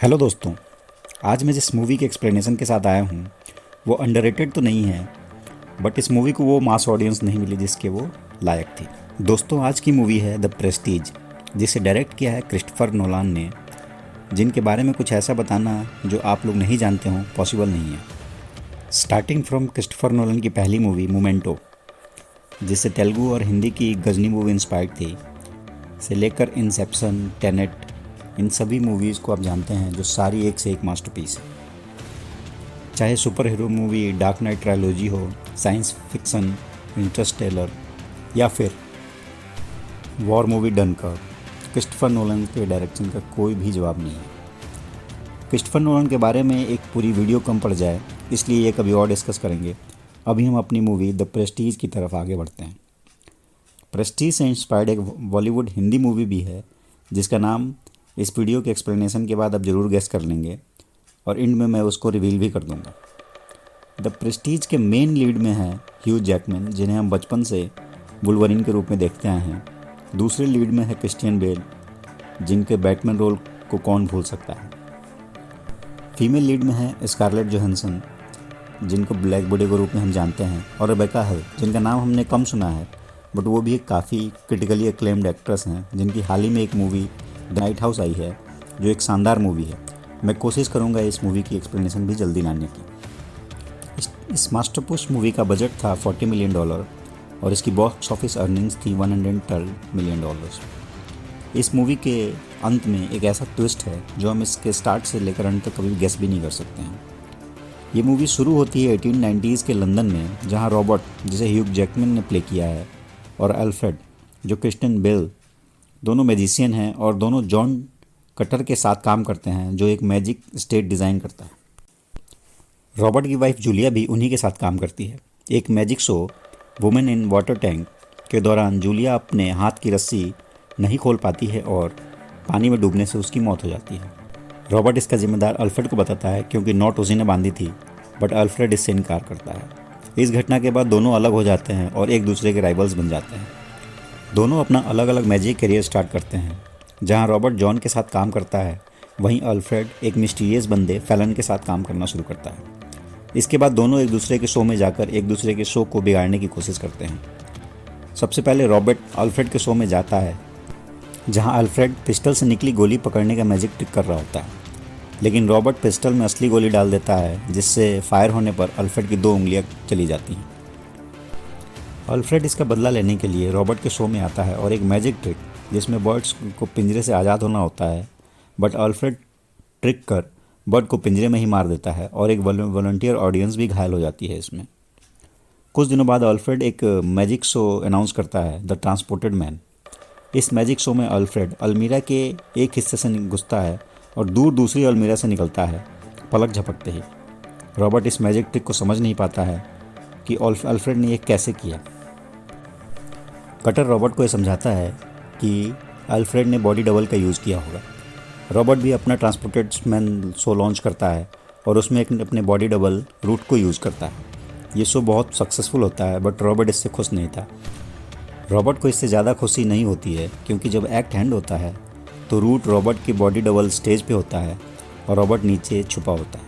Hello दोस्तों। आज मैं जिस मूवी के एक्सप्लेनेशन के साथ आया हूँ वो अंडररेटेड तो नहीं है, बट इस मूवी को वो मास ऑडियंस नहीं मिली जिसके वो लायक थी। दोस्तों, आज की मूवी है द प्रेस्टीज, जिसे डायरेक्ट किया है क्रिस्टोफर नोलान ने, जिनके बारे में कुछ ऐसा बताना जो आप लोग नहीं जानते हो पॉसिबल नहीं है। स्टार्टिंग फ्रॉम क्रिस्टोफर नोलान की पहली मूवी मोमेंटो, जिससे तेलुगु और हिंदी की गजनी मूवी इंस्पायर्ड थी, से लेकर इंसेप्शन, टेनेट, इन सभी मूवीज़ को आप जानते हैं जो सारी एक से एक मास्टरपीस है। चाहे super hero movie dark Knight trilogy हो, साइंस फिक्सन इंटरस्टेलर, या फिर war movie Dunkirk, Christopher Nolan के डायरेक्शन का कोई भी जवाब नहीं है। क्रिस्टोफर नोलन के बारे में एक पूरी वीडियो कम पड़ जाए, इसलिए ये कभी और डिस्कस करेंगे। अभी हम अपनी मूवी द प्रेस्टीज की तरफ आगे बढ़ते हैं। प्रेस्टीज से इंस्पायर्ड एक बॉलीवुड हिंदी मूवी भी है, जिसका नाम इस वीडियो के एक्सप्लेनेशन के बाद आप ज़रूर गेस कर लेंगे, और एंड में मैं उसको रिवील भी कर दूंगा। द प्रेस्टीज के मेन लीड में है ह्यू जैकमैन, जिन्हें हम बचपन से वुल्वरीन के रूप में देखते आए हैं। दूसरे लीड में है क्रिश्चियन बेल, जिनके बैटमैन रोल को कौन भूल सकता है। फीमेल लीड में है स्कारलेट जोहानसन, जिनको ब्लैक विडो के रूप में हम जानते हैं, और रेबेका हल, जिनका नाम हमने कम सुना है, बट वो भी एक काफ़ी क्रिटिकली एक्लेम्ड एक्ट्रेस हैं, जिनकी हाल ही में एक movie the night house I है, जो एक शानदार मूवी है। मैं कोशिश करूंगा इस मूवी की एक्सप्लेनेशन भी जल्दी लाने की। इस मास्टरपीस मूवी का बजट था $40 मिलियन और इसकी बॉक्स ऑफिस अर्निंग्स थी $112 मिलियन। इस मूवी के अंत में एक ऐसा ट्विस्ट है जो हम इसके स्टार्ट से लेकर अंत तक कभी गेस भी नहीं कर सकते हैं। ये मूवी शुरू होती है 1890s के लंदन में, जहाँ रॉबर्ट, जिसे ह्यू जैकमैन ने प्ले किया है, और अल्फ्रेड, जो क्रिश्चियन बेल, दोनों मैजिशियन हैं और दोनों जॉन कटर के साथ काम करते हैं, जो एक मैजिक स्टेट डिज़ाइन करता है। रॉबर्ट की वाइफ जूलिया भी उन्हीं के साथ काम करती है। एक magic show women in water tank के दौरान जूलिया अपने हाथ की रस्सी नहीं खोल पाती है और पानी में डूबने से उसकी मौत हो जाती है। रॉबर्ट इसका जिम्मेदार अल्फ्रेड को बताता है, क्योंकि नॉट उसी ने बांधी थी, बट अल्फ्रेड इससे इनकार करता है। इस घटना के बाद दोनों अलग हो जाते हैं और एक दूसरे के राइवल्स बन जाते हैं। दोनों अपना अलग अलग मैजिक करियर स्टार्ट करते हैं। जहां रॉबर्ट जॉन के साथ काम करता है, वहीं अल्फ्रेड एक मिस्टीरियस बंदे फैलन के साथ काम करना शुरू करता है। इसके बाद दोनों एक दूसरे के शो में जाकर एक दूसरे के शो को बिगाड़ने की कोशिश करते हैं। सबसे पहले रॉबर्ट अल्फ्रेड के शो में जाता है, जहां अल्फ्रेड पिस्टल से निकली गोली पकड़ने का मैजिक ट्रिक कर रहा होता है, लेकिन रॉबर्ट पिस्टल में असली गोली डाल देता है, जिससे फायर होने पर अल्फ्रेड की 2 उंगलियां चली जाती हैं। अल्फ्रेड इसका बदला लेने के लिए रॉबर्ट के शो में आता है और एक मैजिक ट्रिक, जिसमें बर्ड्स को पिंजरे से आज़ाद होना होता है, बट अल्फ्रेड ट्रिक कर बर्ड को पिंजरे में ही मार देता है और एक वॉलंटियर ऑडियंस भी घायल हो जाती है इसमें। कुछ दिनों बाद अल्फ्रेड एक मैजिक शो अनाउंस करता है, द ट्रांसपोर्टेड मैन। इस मैजिक शो में अल्फ्रेड अलमीरा के एक हिस्से से घुसता है और दूर दूसरी अलमीरा से निकलता है, पलक झपकते ही। रॉबर्ट इस मैजिक ट्रिक को समझ नहीं पाता है कि अल्फ्रेड ने ये कैसे किया। कटर रॉबर्ट को ये समझाता है कि अल्फ्रेड ने बॉडी डबल का यूज़ किया होगा। रॉबर्ट भी अपना ट्रांसपोर्टेड मैन शो लॉन्च करता है और उसमें एक अपने बॉडी डबल रूट को यूज़ करता है। ये शो बहुत सक्सेसफुल होता है, बट रॉबर्ट इससे खुश नहीं था। रॉबर्ट को इससे ज़्यादा खुशी नहीं होती है, क्योंकि जब एक्ट हैंड होता है तो रूट रॉबर्ट की बॉडी डबल स्टेज पे होता है और रॉबर्ट नीचे छुपा होता है।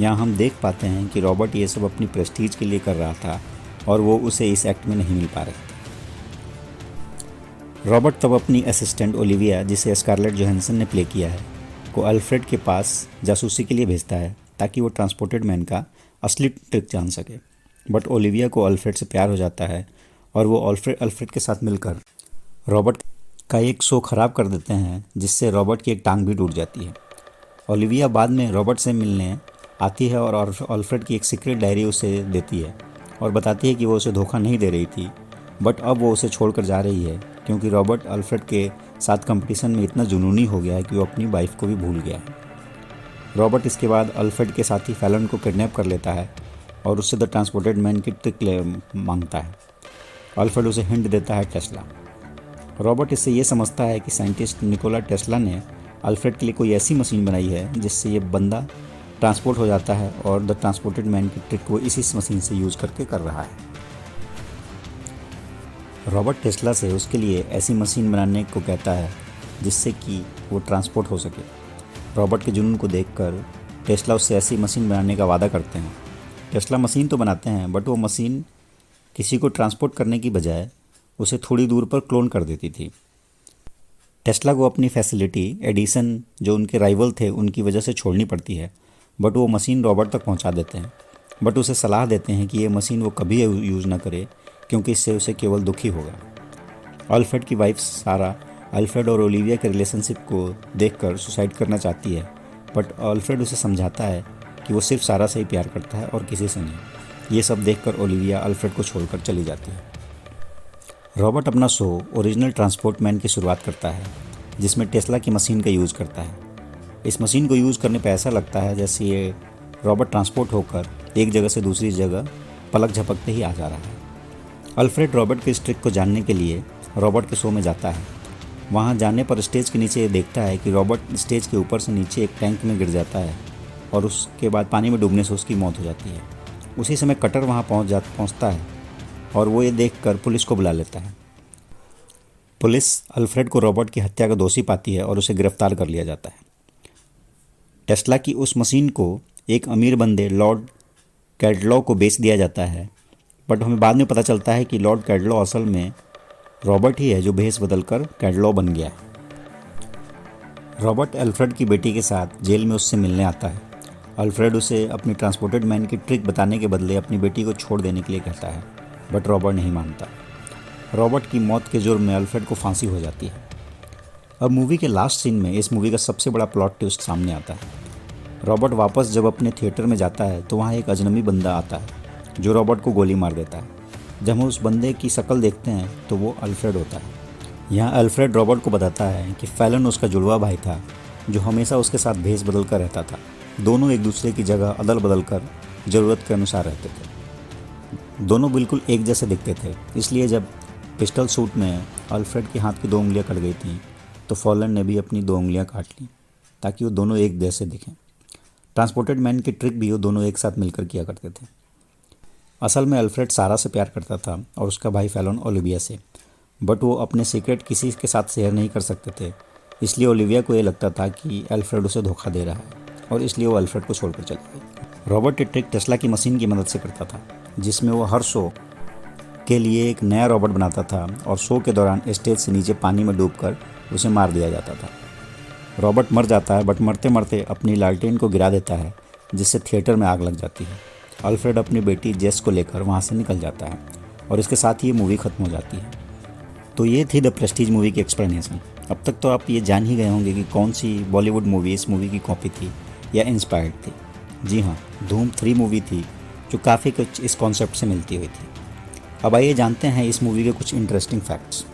यहाँ हम देख पाते हैं कि रॉबर्ट ये सब अपनी प्रेस्टीज के लिए कर रहा था और वो उसे इस एक्ट में नहीं मिल पा रहे थे। रॉबर्ट तब अपनी असिस्टेंट ओलिविया, जिसे स्कारलेट जोहानसन ने प्ले किया है, को अल्फ्रेड के पास जासूसी के लिए भेजता है, ताकि वो ट्रांसपोर्टेड मैन का असली ट्रिक जान सके। बट ओलिविया को अल्फ्रेड से प्यार हो जाता है और वो अल्फ्रेड के साथ मिलकर रॉबर्ट का एक शो ख़राब कर देते हैं, जिससे रॉबर्ट की एक टांग भी टूट जाती है। ओलिविया बाद में रॉबर्ट से मिलने आती है और अल्फ्रेड की एक सीक्रेट डायरी उसे देती है और बताती है कि वो उसे धोखा नहीं दे रही थी, बट अब वो उसे छोड़कर जा रही है, क्योंकि रॉबर्ट अल्फ्रेड के साथ कंपटीशन में इतना जुनूनी हो गया है कि वो अपनी वाइफ को भी भूल गया है। रॉबर्ट इसके बाद अल्फ्रेड के साथी फैलन को किडनैप कर लेता है और उससे द ट्रांसपोर्टेड मैन की ट्रिक मांगता है। अल्फ्रेड उसे हिंट देता है टेस्ला। रॉबर्ट इससे ये समझता है कि साइंटिस्ट निकोला टेस्ला ने अल्फ्रेड के लिए कोई ऐसी मशीन बनाई है जिससे ये बंदा ट्रांसपोर्ट हो जाता है, और द ट्रांसपोर्टेड मैन की ट्रिक वो इसी मशीन से यूज़ करके कर रहा है। रॉबर्ट टेस्ला से उसके लिए ऐसी मशीन बनाने को कहता है जिससे कि वो ट्रांसपोर्ट हो सके। रॉबर्ट के जुनून को देखकर टेस्ला उससे ऐसी मशीन बनाने का वादा करते हैं। टेस्ला मशीन तो बनाते हैं बट वो मशीन किसी को ट्रांसपोर्ट करने की बजाय उसे थोड़ी दूर पर क्लोन कर देती थी। टेस्ला को अपनी फैसिलिटी एडिसन जो उनके राइवल थे उनकी वजह से छोड़नी पड़ती है, बट वो मशीन रॉबर्ट तक पहुंचा देते हैं, बट उसे सलाह देते हैं कि ये मशीन वो कभी यूज़ ना करे क्योंकि इससे उसे केवल दुख ही होगा। अल्फ्रेड की वाइफ सारा अल्फ्रेड और ओलिविया के रिलेशनशिप को देखकर सुसाइड करना चाहती है, बट अल्फ्रेड उसे समझाता है कि वो सिर्फ सारा से ही प्यार करता है और किसी से नहीं। ये सब देखकर ओलिविया अल्फ्रेड को छोड़कर चली जाती है। रॉबर्ट अपना शो ओरिजिनल ट्रांसपोर्ट मैन की शुरुआत करता है, जिसमें टेस्ला की मशीन का यूज़ करता है। इस मशीन को यूज़ करने पर ऐसा लगता है जैसे ये रॉबर्ट ट्रांसपोर्ट होकर एक जगह से दूसरी जगह पलक झपकते ही आ जा रहा है। अल्फ्रेड रॉबर्ट के इस ट्रिक को जानने के लिए रॉबर्ट के शो में जाता है। वहाँ जाने पर स्टेज के नीचे देखता है कि रॉबर्ट स्टेज के ऊपर से नीचे एक टैंक में गिर जाता है और उसके बाद पानी में डूबने से उसकी मौत हो जाती है। उसी समय कटर वहाँ पहुँचता है और वो ये देखकर पुलिस को बुला लेता है। पुलिस अल्फ्रेड को रॉबर्ट की हत्या का दोषी पाती है और उसे गिरफ्तार कर लिया जाता है। टेस्ला की उस मशीन को एक अमीर बंदे लॉर्ड कैडलॉ को बेच दिया जाता है, बट हमें बाद में पता चलता है कि लॉर्ड कैडलॉ असल में रॉबर्ट ही है जो भेष बदलकर कैडलॉ बन गया। रॉबर्ट अल्फ्रेड की बेटी के साथ जेल में उससे मिलने आता है। अल्फ्रेड उसे अपनी ट्रांसपोर्टेड मैन की ट्रिक बताने के बदले अपनी बेटी को छोड़ देने के लिए कहता है, बट रॉबर्ट नहीं मानता। रॉबर्ट की मौत के जुर्म में अल्फ्रेड को फांसी हो जाती है। अब मूवी के लास्ट सीन में इस मूवी का सबसे बड़ा प्लॉट ट्विस्ट सामने आता है। रॉबर्ट वापस जब अपने थिएटर में जाता है तो वहाँ एक अजनबी बंदा आता है जो रॉबर्ट को गोली मार देता है। जब हम उस बंदे की शक्ल देखते हैं तो वो अल्फ्रेड होता है। यहाँ अल्फ्रेड रॉबर्ट को बताता है कि फैलन उसका जुड़वा भाई था जो हमेशा उसके साथ भेष बदल कर रहता था। दोनों एक दूसरे की जगह अदल बदल कर ज़रूरत के अनुसार रहते थे। दोनों बिल्कुल एक जैसे दिखते थे, इसलिए जब पिस्टल शूट में अल्फ्रेड के हाथ की 2 उंगलियां कट गई थी तो फॉलन ने भी अपनी 2 उंगलियां काट लीं ताकि वो दोनों एक जैसे दिखें। ट्रांसपोर्टेड मैन की ट्रिक भी वो दोनों एक साथ मिलकर किया करते थे। असल में अल्फ्रेड सारा से प्यार करता था और उसका भाई फैलन ओलिविया से, बट वो अपने सीक्रेट किसी के साथ शेयर नहीं कर सकते थे। इसलिए ओलिविया को ये लगता था कि अल्फ्रेड उसे धोखा दे रहा है और इसलिए वो अल्फ्रेड को छोड़कर चला गया। रॉबर्ट ये ट्रिक टेस्ला की मशीन की मदद से करता था, जिसमें वो हर शो के लिए एक नया रॉबर्ट बनाता था और शो के दौरान स्टेज से नीचे पानी में डूबकर उसे मार दिया जाता था। रॉबर्ट मर जाता है, बट मरते मरते अपनी लालटेन को गिरा देता है जिससे थिएटर में आग लग जाती है। अल्फ्रेड अपनी बेटी जेस को लेकर वहाँ से निकल जाता है और इसके साथ ही ये मूवी ख़त्म हो जाती है। तो ये थी द प्रेस्टीज मूवी की एक्सप्लेनेशन। अब तक तो आप ये जान ही गए होंगे कि कौन सी बॉलीवुड मूवी इस मूवी की कॉपी थी या इंस्पायर्ड थी। जी हाँ, धूम 3 मूवी थी जो काफ़ी कुछ इस कॉन्सेप्ट से मिलती हुई थी। अब आइए जानते हैं इस मूवी के कुछ इंटरेस्टिंग फैक्ट्स।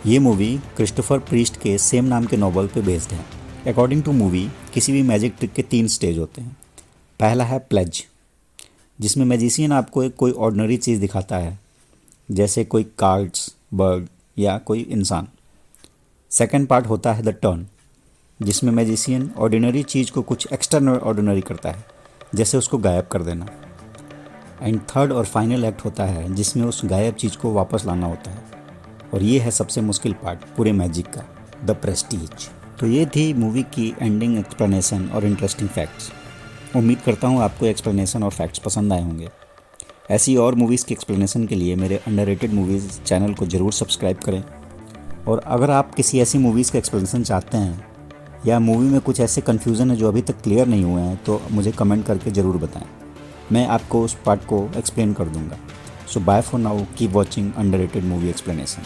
ये मूवी क्रिस्टोफर प्रीस्ट के सेम नाम के नॉवल पे बेस्ड है। अकॉर्डिंग टू मूवी, किसी भी मैजिक ट्रिक के 3 स्टेज होते हैं। पहला है प्लेज, जिसमें मैजिशियन आपको एक कोई ऑर्डिनरी चीज़ दिखाता है, जैसे कोई कार्ड्स, बर्ड या कोई इंसान। सेकंड पार्ट होता है द टर्न, जिसमें मैजिशियन ऑर्डिनरी चीज़ को कुछ एक्स्ट्रा ऑर्डिनरी करता है, जैसे उसको गायब कर देना। एंड थर्ड और फाइनल एक्ट होता है जिसमें उस गायब चीज़ को वापस लाना होता है, और ये है सबसे मुश्किल पार्ट पूरे मैजिक का, द प्रेस्टीज। तो ये थी मूवी की एंडिंग एक्सप्लेनेशन और इंटरेस्टिंग फैक्ट्स। उम्मीद करता हूँ आपको एक्सप्लेनेशन और फैक्ट्स पसंद आए होंगे। ऐसी और मूवीज़ की एक्सप्लेनेशन के लिए मेरे अंडररेटेड मूवीज़ चैनल को ज़रूर सब्सक्राइब करें। और अगर आप किसी ऐसी मूवीज़ का एक्सप्लेनेशन चाहते हैं या मूवी में कुछ ऐसे कन्फ्यूज़न है जो अभी तक क्लियर नहीं हुए हैं, तो मुझे कमेंट करके ज़रूर बताएं, मैं आपको उस पार्ट को एक्सप्लेन कर दूंगा। So bye for now, keep watching underrated movie explanation.